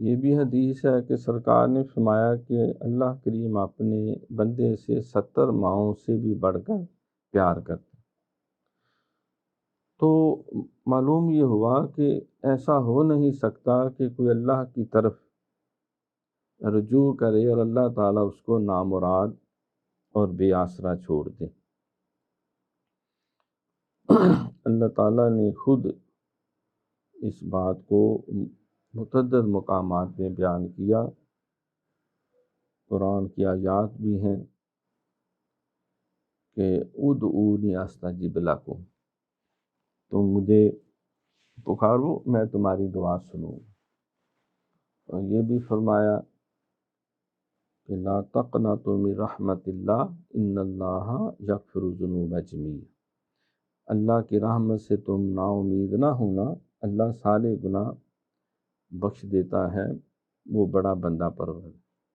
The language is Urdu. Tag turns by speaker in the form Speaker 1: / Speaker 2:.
Speaker 1: یہ بھی حدیث ہے کہ سرکار نے فرمایا کہ اللہ کریم اپنے بندے سے 70 ماؤں سے بھی بڑھ کر پیار کرتے۔ تو معلوم یہ ہوا کہ ایسا ہو نہیں سکتا کہ کوئی اللہ کی طرف رجوع کرے اور اللہ تعالیٰ اس کو نامراد اور بے آسرا چھوڑ دے۔ اللہ تعالیٰ نے خود اس بات کو متعدد مقامات میں بیان کیا، قرآن کی آیات بھی ہیں کہ ادعونی استجب لکم، تم مجھے پکارو میں تمہاری دعا سنوں۔ اور یہ بھی فرمایا کہ لا تقنطوا من رحمت اللہ ان اللہ یغفر الذنوب جميعا، اللہ کی رحمت سے تم نا امید نہ ہونا، اللہ سارے گناہ بخش دیتا ہے، وہ بڑا بندہ پرور ہے۔